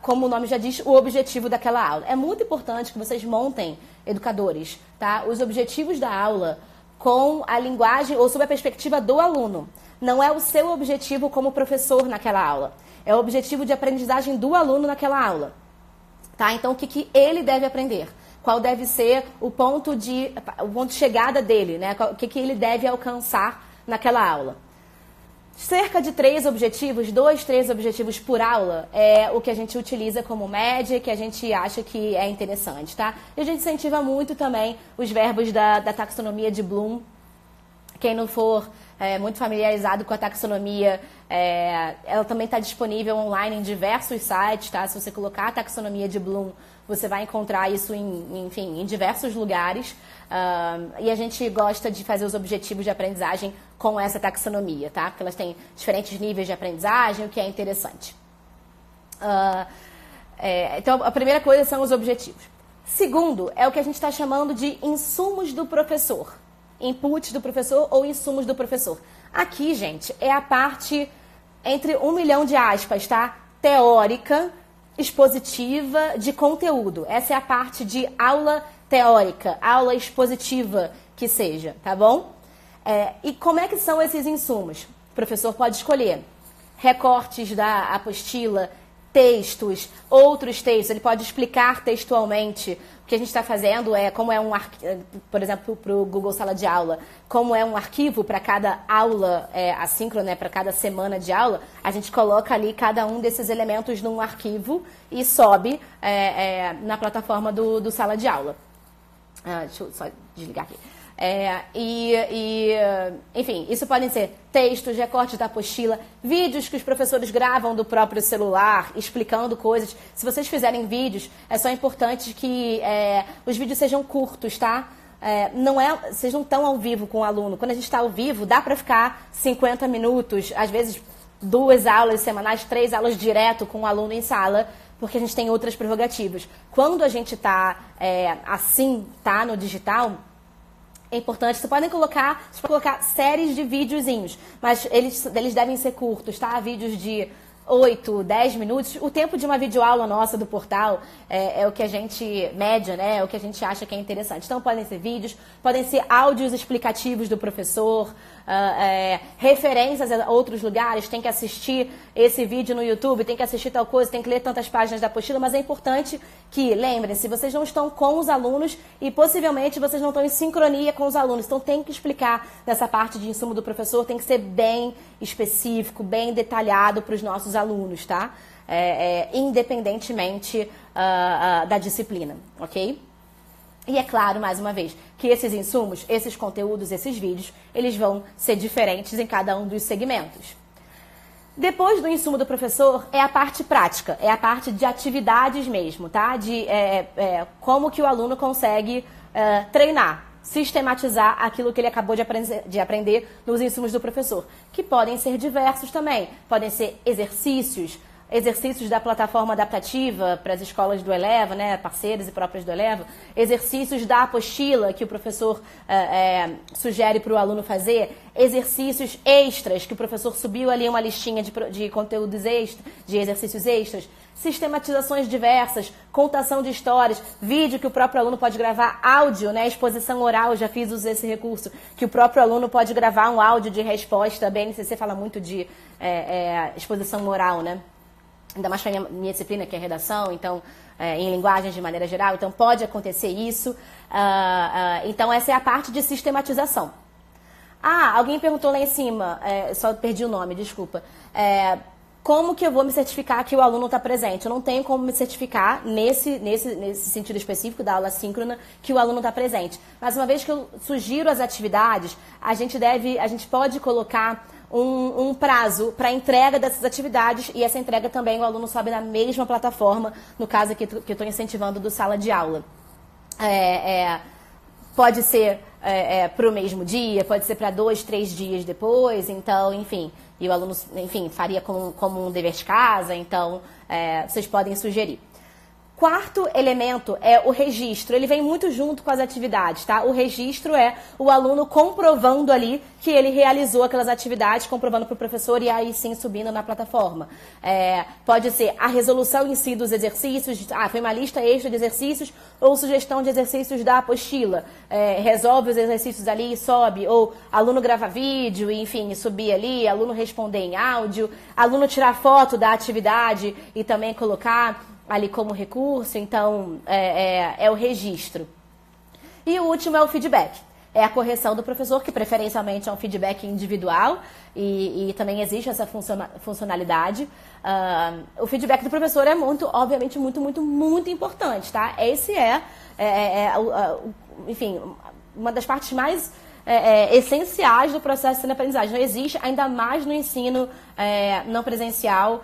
como o nome já diz, o objetivo daquela aula. É muito importante que vocês montem, educadores, tá? Os objetivos da aula com a linguagem ou sob a perspectiva do aluno. Não é o seu objetivo como professor naquela aula. É o objetivo de aprendizagem do aluno naquela aula. Tá? Então, o que ele deve aprender? Qual deve ser o ponto de chegada dele? Né? O que ele deve alcançar naquela aula? Cerca de 3 objetivos, 2, 3 objetivos por aula é o que a gente utiliza como média, que a gente acha que é interessante, tá? E a gente incentiva muito também os verbos da taxonomia de Bloom. Quem não for muito familiarizado com a taxonomia, ela também está disponível online em diversos sites, tá? Se você colocar a taxonomia de Bloom, você vai encontrar isso em diversos lugares. E a gente gosta de fazer os objetivos de aprendizagem com essa taxonomia, tá? Porque elas têm diferentes níveis de aprendizagem, o que é interessante. Então, a primeira coisa são os objetivos. Segundo, é o que a gente está chamando de insumos do professor. Inputs do professor ou insumos do professor. Aqui, gente, é a parte entre 1 milhão de aspas, tá? Teórica, expositiva, de conteúdo. Essa é a parte de aula teórica, aula expositiva que seja, tá bom? E como é que são esses insumos? O professor pode escolher recortes da apostila, textos, outros textos, ele pode explicar textualmente. O que a gente está fazendo como é um arquivo, por exemplo, para o Google Sala de Aula, como é um arquivo para cada aula assíncrona, né, para cada semana de aula, a gente coloca ali cada um desses elementos num arquivo e sobe na plataforma do Sala de Aula. Deixa eu só desligar aqui. Enfim, isso podem ser textos, recortes da apostila, vídeos que os professores gravam do próprio celular, explicando coisas. Se vocês fizerem vídeos, é só importante que os vídeos sejam curtos, tá? Vocês não estão ao vivo com o aluno. Quando a gente está ao vivo, dá para ficar 50 minutos, às vezes 2 aulas semanais, 3 aulas direto com o aluno em sala, porque a gente tem outras prerrogativas. Quando a gente está tá no digital, é importante, vocês podem colocar séries de videozinhos, mas eles devem ser curtos, tá? Vídeos de 8, 10 minutos. O tempo de uma videoaula nossa do portal é o que a gente média, né? É o que a gente acha que é interessante. Então, podem ser vídeos, podem ser áudios explicativos do professor, referências a outros lugares, tem que assistir esse vídeo no YouTube, tem que assistir tal coisa, tem que ler tantas páginas da apostila, mas é importante que, lembrem-se, vocês não estão com os alunos e possivelmente vocês não estão em sincronia com os alunos, então tem que explicar nessa parte de insumo do professor, tem que ser bem específico, bem detalhado para os nossos alunos, tá? Independentemente da disciplina, ok? E é claro, mais uma vez, que esses insumos, esses conteúdos, esses vídeos, eles vão ser diferentes em cada um dos segmentos. Depois do insumo do professor, é a parte prática, é a parte de atividades mesmo, tá? De como que o aluno consegue treinar, sistematizar aquilo que ele acabou de aprender nos insumos do professor, que podem ser diversos também, podem ser exercícios da plataforma adaptativa para as escolas do Eleva, né, parceiras e próprias do Eleva, exercícios da apostila que o professor sugere para o aluno fazer, exercícios extras que o professor subiu ali uma listinha de conteúdos extras, de exercícios extras, sistematizações diversas, contação de histórias, vídeo que o próprio aluno pode gravar, áudio, né, exposição oral, já fiz uso desse recurso, que o próprio aluno pode gravar um áudio de resposta, a BNCC fala muito de exposição oral, né? Ainda mais para a minha disciplina, que é redação, então, em linguagens de maneira geral, então pode acontecer isso. Então, essa é a parte de sistematização. Alguém perguntou lá em cima, só perdi o nome, desculpa. Como que eu vou me certificar que o aluno está presente? Eu não tenho como me certificar nesse sentido específico da aula síncrona que o aluno está presente. Mas uma vez que eu sugiro as atividades, a gente pode colocar um prazo para a entrega dessas atividades e essa entrega também o aluno sobe na mesma plataforma, no caso aqui que eu estou incentivando do Sala de Aula. Pode ser para o mesmo dia, pode ser para 2, 3 dias depois, então, enfim, e o aluno, enfim, faria como um dever de casa, então vocês podem sugerir. Quarto elemento é o registro. Ele vem muito junto com as atividades, tá? O registro é o aluno comprovando ali que ele realizou aquelas atividades, comprovando para o professor e aí sim subindo na plataforma. Pode ser a resolução em si dos exercícios, foi uma lista extra de exercícios ou sugestão de exercícios da apostila. Resolve os exercícios ali e sobe, ou aluno grava vídeo, enfim, subir ali, aluno responder em áudio, aluno tirar foto da atividade e também colocar ali como recurso, então é o registro. E o último é o feedback. É a correção do professor, que preferencialmente é um feedback individual e também existe essa funcionalidade. O feedback do professor é obviamente, muito importante, tá? Esse enfim, uma das partes mais essenciais do processo de ensino-aprendizagem. Não existe, ainda mais no ensino não presencial,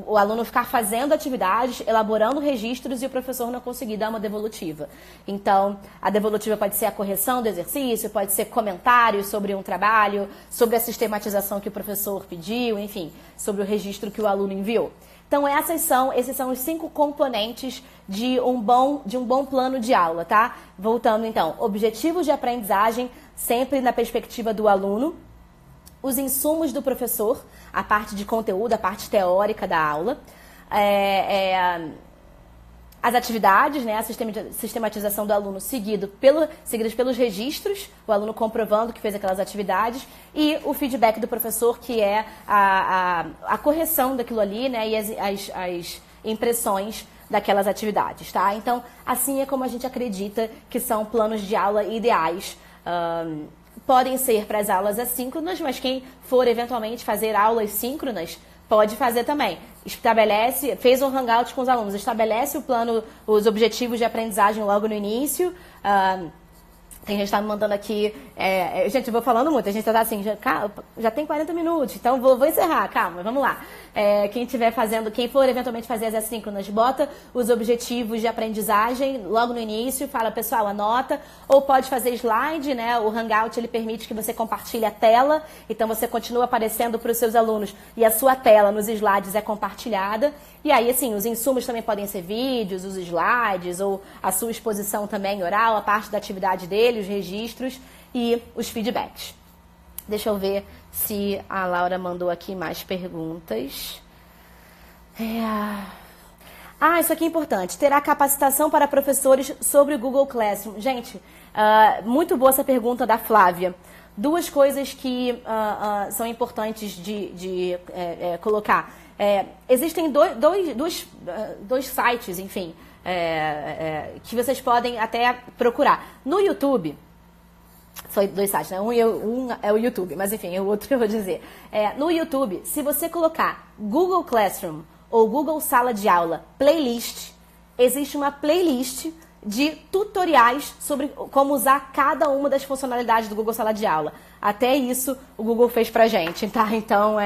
o aluno ficar fazendo atividades, elaborando registros e o professor não conseguir dar uma devolutiva. Então, a devolutiva pode ser a correção do exercício, pode ser comentários sobre um trabalho, sobre a sistematização que o professor pediu, enfim, sobre o registro que o aluno enviou. Então, esses são os 5 componentes de um bom plano de aula, tá? Voltando, então, objetivos de aprendizagem, sempre na perspectiva do aluno. Os insumos do professor, a parte de conteúdo, a parte teórica da aula. As atividades, né, a sistematização do aluno seguidas pelos registros, o aluno comprovando que fez aquelas atividades, e o feedback do professor, que é a correção daquilo ali, né, e as impressões daquelas atividades, tá? Então, assim é como a gente acredita que são planos de aula ideais. Podem ser para as aulas assíncronas, mas quem for eventualmente fazer aulas síncronas, pode fazer também. Fez um hangout com os alunos, estabelece o plano, os objetivos de aprendizagem logo no início. Tem gente que está me mandando aqui. Gente, eu vou falando muito, a gente está assim, já tem 40 minutos, então vou encerrar, calma, vamos lá. Quem for eventualmente fazer as assíncronas, bota os objetivos de aprendizagem logo no início, fala, pessoal, anota, ou pode fazer slide, né? O Hangout, ele permite que você compartilhe a tela, então você continua aparecendo para os seus alunos e a sua tela nos slides é compartilhada. E aí, assim, os insumos também podem ser vídeos, os slides, ou a sua exposição também oral, a parte da atividade dele, os registros e os feedbacks. Deixa eu ver se a Laura mandou aqui mais perguntas. Isso aqui é importante. Terá capacitação para professores sobre o Google Classroom. Gente, muito boa essa pergunta da Flávia. Duas coisas que são importantes de colocar. Existem dois sites, enfim, que vocês podem até procurar. No YouTube, são 2 sites, né? Um é o YouTube, mas enfim, o outro eu vou dizer. No YouTube, se você colocar Google Classroom ou Google Sala de Aula Playlist, existe uma playlist de tutoriais sobre como usar cada uma das funcionalidades do Google Sala de Aula. Até isso o Google fez pra gente, tá? Então,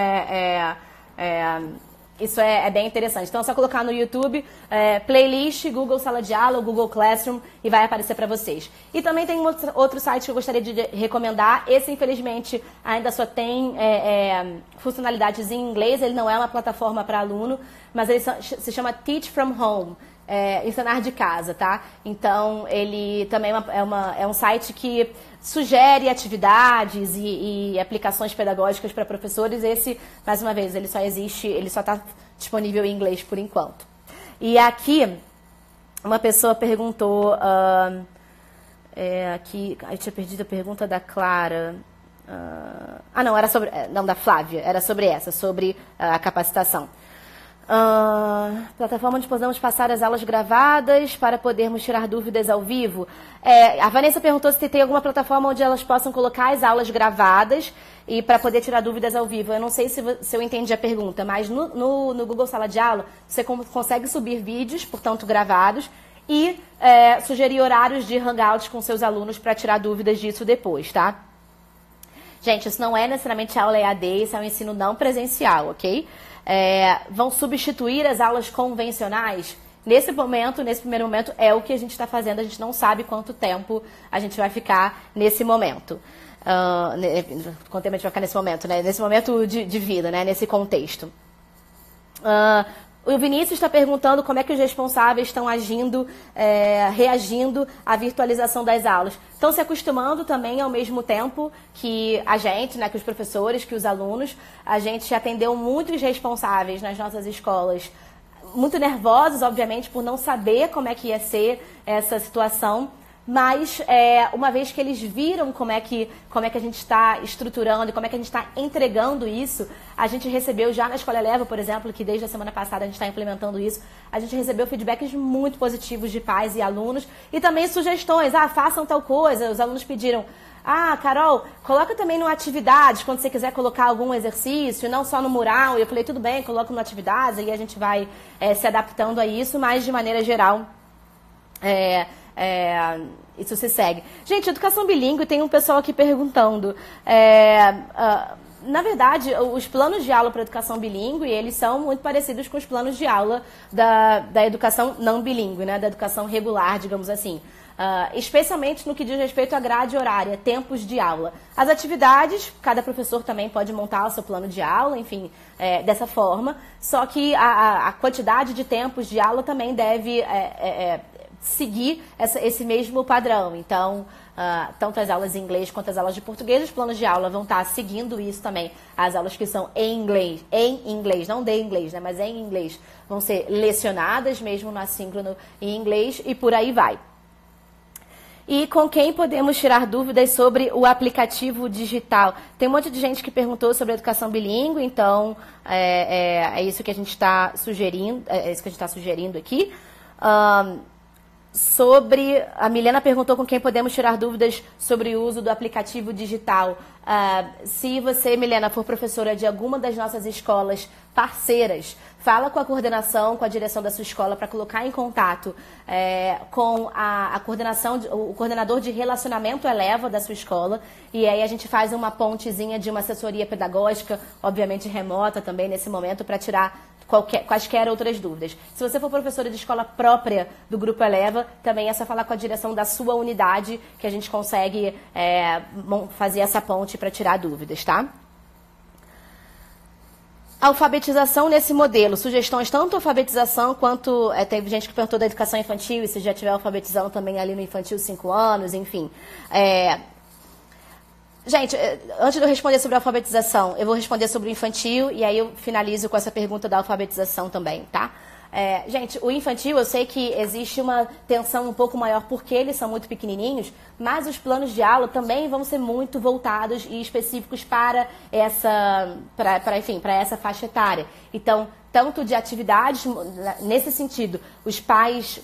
isso é bem interessante. Então, é só colocar no YouTube, playlist, Google Sala de Aula, Google Classroom, e vai aparecer para vocês. E também tem outro site que eu gostaria de recomendar. Esse, infelizmente, ainda só tem funcionalidades em inglês. Ele não é uma plataforma para aluno, mas ele se chama Teach from Home. Ensinar de casa, tá? Então, ele também é um site que sugere atividades e aplicações pedagógicas para professores. Esse, mais uma vez, ele só está disponível em inglês por enquanto. E aqui, uma pessoa perguntou, aqui, eu tinha perdido a pergunta da Clara. Da Flávia, era sobre a capacitação. Plataforma onde podemos passar as aulas gravadas para podermos tirar dúvidas ao vivo. A Vanessa perguntou se tem alguma plataforma onde elas possam colocar as aulas gravadas e para poder tirar dúvidas ao vivo. Eu não sei se eu entendi a pergunta, mas no Google Sala de Aula você consegue subir vídeos, portanto gravados, e sugerir horários de hangouts com seus alunos para tirar dúvidas disso depois, tá? Gente, isso não é necessariamente aula EAD, isso é um ensino não presencial, ok? Vão substituir as aulas convencionais? Nesse primeiro momento, é o que a gente está fazendo. A gente não sabe quanto tempo a gente vai ficar nesse momento. Quanto tempo a gente vai ficar nesse momento, né? Nesse momento de vida, né? Nesse contexto. O Vinícius está perguntando como é que os responsáveis estão reagindo à virtualização das aulas. Estão se acostumando também ao mesmo tempo que a gente, né, que os professores, que os alunos. A gente atendeu muitos responsáveis nas nossas escolas, muito nervosos, obviamente, por não saber como é que ia ser essa situação. Mas, uma vez que eles viram como é que a gente está estruturando e como é que a gente está entregando isso, a gente recebeu já na Escola Eleva, por exemplo, que desde a semana passada a gente está implementando isso, a gente recebeu feedbacks muito positivos de pais e alunos e também sugestões, façam tal coisa. Os alunos pediram, Carol, coloca também no Atividades, quando você quiser colocar algum exercício, não só no mural. E eu falei, tudo bem, coloca no Atividades, aí a gente vai se adaptando a isso, mas de maneira geral... isso se segue. Gente, educação bilíngue, tem um pessoal aqui perguntando. Na verdade, os planos de aula para educação bilíngue, eles são muito parecidos com os planos de aula da educação não bilíngue, né? Da educação regular, digamos assim. especialmente no que diz respeito à grade horária, tempos de aula. As atividades, cada professor também pode montar o seu plano de aula, enfim, dessa forma, só que a quantidade de tempos de aula também deve seguir esse mesmo padrão. Então, tanto as aulas em inglês quanto as aulas de português, os planos de aula vão estar seguindo isso também. As aulas que são em inglês, não de inglês, né, mas em inglês, vão ser lecionadas mesmo no assíncrono em inglês e por aí vai. E com quem podemos tirar dúvidas sobre o aplicativo digital? Tem um monte de gente que perguntou sobre a educação bilíngue, então é isso que a gente está sugerindo, aqui. A Milena perguntou com quem podemos tirar dúvidas sobre o uso do aplicativo digital. Se você, Milena, for professora de alguma das nossas escolas parceiras, fala com a coordenação, com a direção da sua escola para colocar em contato com a coordenação, o coordenador de relacionamento Eleva da sua escola, e aí a gente faz uma pontezinha de uma assessoria pedagógica, obviamente remota também nesse momento, para tirar quaisquer outras dúvidas. Se você for professora de escola própria do Grupo Eleva, também é só falar com a direção da sua unidade que a gente consegue fazer essa ponte para tirar dúvidas, tá? Alfabetização nesse modelo, sugestões tanto alfabetização quanto, teve gente que perguntou da educação infantil, e se já tiver alfabetização também ali no infantil 5 anos, enfim. Gente, antes de eu responder sobre a alfabetização, eu vou responder sobre o infantil e aí eu finalizo com essa pergunta da alfabetização também, tá? Gente, o infantil, eu sei que existe uma tensão um pouco maior porque eles são muito pequenininhos, mas os planos de aula também vão ser muito voltados e específicos para essa faixa etária. Então, tanto de atividades, nesse sentido, os pais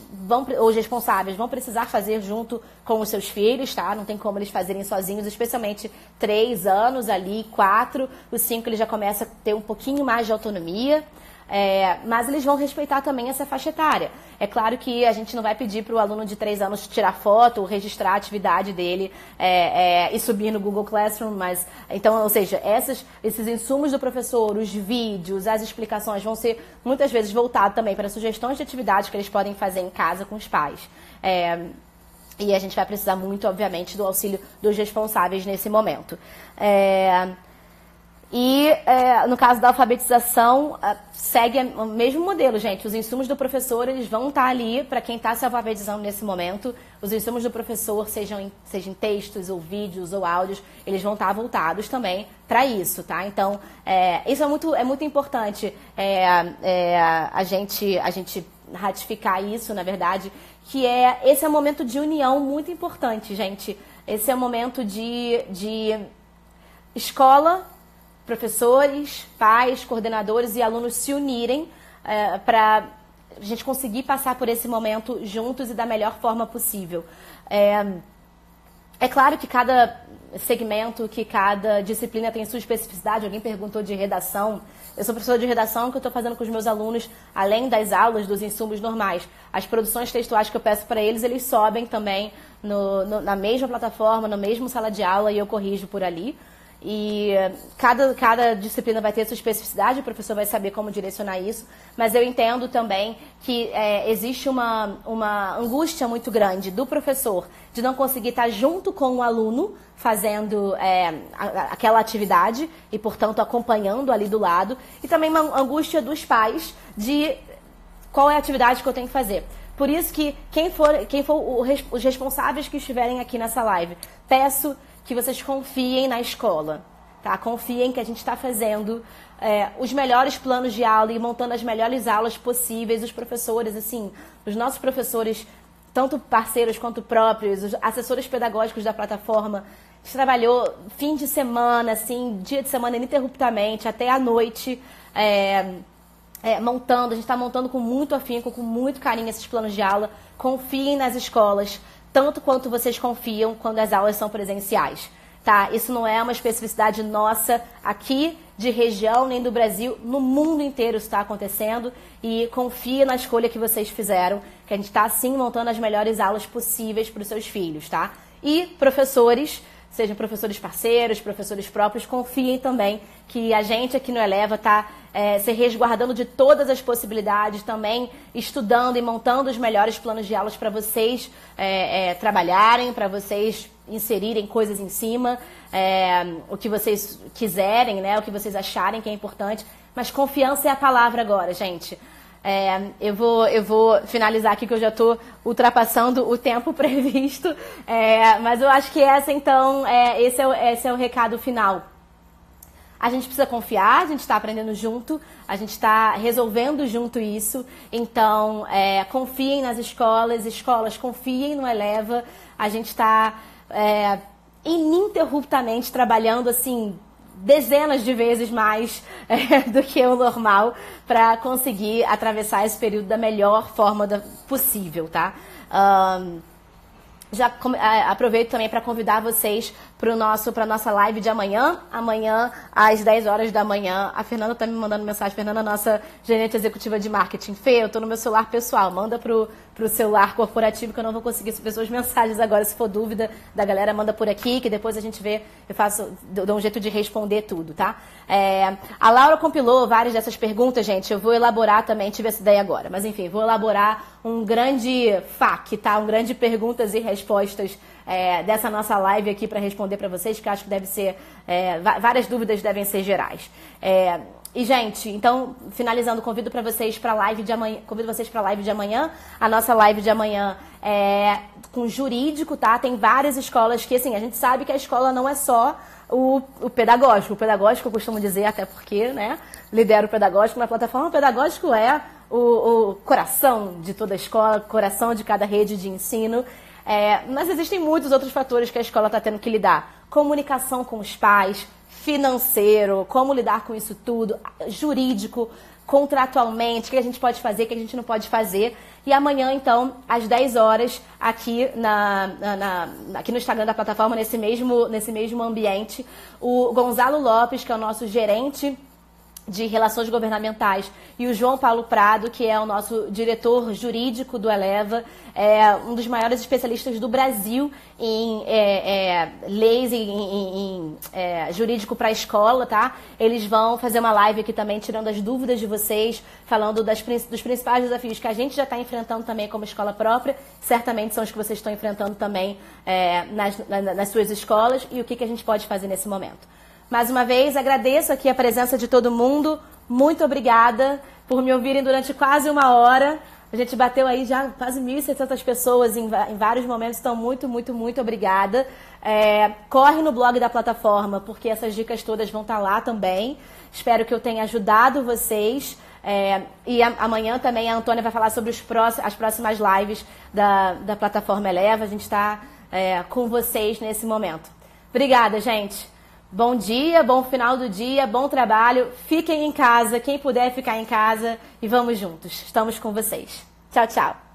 ou os responsáveis vão precisar fazer junto com os seus filhos, tá? Não tem como eles fazerem sozinhos, especialmente 3 anos ali, 4, os 5 eles já começam a ter um pouquinho mais de autonomia. Mas eles vão respeitar também essa faixa etária. É claro que a gente não vai pedir para o aluno de 3 anos tirar foto ou registrar a atividade dele e subir no Google Classroom, mas então, ou seja, esses insumos do professor, os vídeos, as explicações vão ser muitas vezes voltados também para sugestões de atividades que eles podem fazer em casa com os pais. E a gente vai precisar muito, obviamente, do auxílio dos responsáveis nesse momento. No caso da alfabetização, segue o mesmo modelo, gente. Os insumos do professor, eles vão estar ali para quem está se alfabetizando nesse momento. Os insumos do professor, sejam em textos, ou vídeos, ou áudios, eles vão estar voltados também para isso, tá? Então, isso é muito importante a gente ratificar isso, na verdade, que esse é um momento de união muito importante, gente. Esse é um momento de escola, professores, pais, coordenadores e alunos se unirem para a gente conseguir passar por esse momento juntos e da melhor forma possível. É claro que cada segmento, que cada disciplina tem sua especificidade. Alguém perguntou de redação. Eu sou professora de redação, que eu estou fazendo com os meus alunos, além das aulas, dos insumos normais. As produções textuais que eu peço para eles, eles sobem também na mesma plataforma, na mesma sala de aula, e eu corrijo por ali. E cada disciplina vai ter sua especificidade, o professor vai saber como direcionar isso, mas eu entendo também que existe uma angústia muito grande do professor de não conseguir estar junto com o aluno fazendo aquela atividade e, portanto, acompanhando ali do lado, e também uma angústia dos pais de qual é a atividade que eu tenho que fazer. Por isso que quem for os responsáveis que estiverem aqui nessa live, peço que vocês confiem na escola, tá? Confiem que a gente está fazendo os melhores planos de aula e montando as melhores aulas possíveis. Os professores, assim, os nossos professores, tanto parceiros quanto próprios, os assessores pedagógicos da plataforma, a gente trabalhou fim de semana, assim, dia de semana ininterruptamente, até à noite, montando. A gente está montando com muito afinco, com muito carinho esses planos de aula. Confiem nas escolas, tanto quanto vocês confiam quando as aulas são presenciais, tá? Isso não é uma especificidade nossa aqui de região, nem do Brasil, no mundo inteiro isso está acontecendo, e confia na escolha que vocês fizeram, que a gente está, sim, montando as melhores aulas possíveis para os seus filhos, tá? E professores, sejam professores parceiros, professores próprios, confiem também que a gente aqui no Eleva está se resguardando de todas as possibilidades, também estudando e montando os melhores planos de aulas para vocês trabalharem, para vocês inserirem coisas em cima, o que vocês quiserem, né, o que vocês acharem que é importante. Mas confiança é a palavra agora, gente. Eu vou finalizar aqui que eu já estou ultrapassando o tempo previsto, mas eu acho que esse é o recado final. A gente precisa confiar, a gente está aprendendo junto, a gente está resolvendo junto isso. Então, confiem nas escolas confiem no Eleva. A gente está ininterruptamente trabalhando assim dezenas de vezes mais do que o normal para conseguir atravessar esse período da melhor forma possível, tá? Já aproveito também para convidar vocês para a nossa live de amanhã. Amanhã, às 10 horas da manhã. A Fernanda está me mandando mensagem. Fernanda, nossa gerente executiva de marketing. Fê, eu estou no meu celular pessoal. Manda pro celular corporativo que eu não vou conseguir subir suas mensagens agora. Se for dúvida da galera, manda por aqui, que depois a gente vê. Dou um jeito de responder tudo, tá? A Laura compilou várias dessas perguntas, gente. Eu vou elaborar também, tive essa ideia agora. Mas enfim, vou elaborar um grande FAQ, tá? Um grande perguntas e respostas dessa nossa live aqui para responder para vocês, que eu acho que deve ser, várias dúvidas devem ser gerais. E, gente, então, finalizando, convido vocês para a live de amanhã. A nossa live de amanhã é com jurídico, tá? Tem várias escolas que, assim, a gente sabe que a escola não é só o pedagógico. O pedagógico, eu costumo dizer, até porque, né, lidero o pedagógico na plataforma. O pedagógico é o coração de toda a escola, coração de cada rede de ensino. Mas existem muitos outros fatores que a escola está tendo que lidar. Comunicação com os pais, financeiro, como lidar com isso tudo, jurídico, contratualmente, o que a gente pode fazer, o que a gente não pode fazer. E amanhã, então, às 10 horas, aqui aqui no Instagram da plataforma, nesse mesmo ambiente, o Gonzalo Lopes, que é o nosso gerente de Relações Governamentais, e o João Paulo Prado, que é o nosso diretor jurídico do Eleva, um dos maiores especialistas do Brasil em leis e em jurídico para a escola, tá? Eles vão fazer uma live aqui também, tirando as dúvidas de vocês, falando dos principais desafios que a gente já está enfrentando também como escola própria, certamente são os que vocês estão enfrentando também nas suas escolas, e o que a gente pode fazer nesse momento. Mais uma vez, agradeço aqui a presença de todo mundo. Muito obrigada por me ouvirem durante quase uma hora. A gente bateu aí já quase 1.600 pessoas em vários momentos, então muito, muito, muito obrigada. Corre no blog da plataforma, porque essas dicas todas vão estar lá também. Espero que eu tenha ajudado vocês. E amanhã também a Antônia vai falar sobre as próximas lives da plataforma Eleva. A gente está com vocês nesse momento. Obrigada, gente. Bom dia, bom final do dia, bom trabalho. Fiquem em casa, quem puder ficar em casa, e vamos juntos. Estamos com vocês. Tchau, tchau.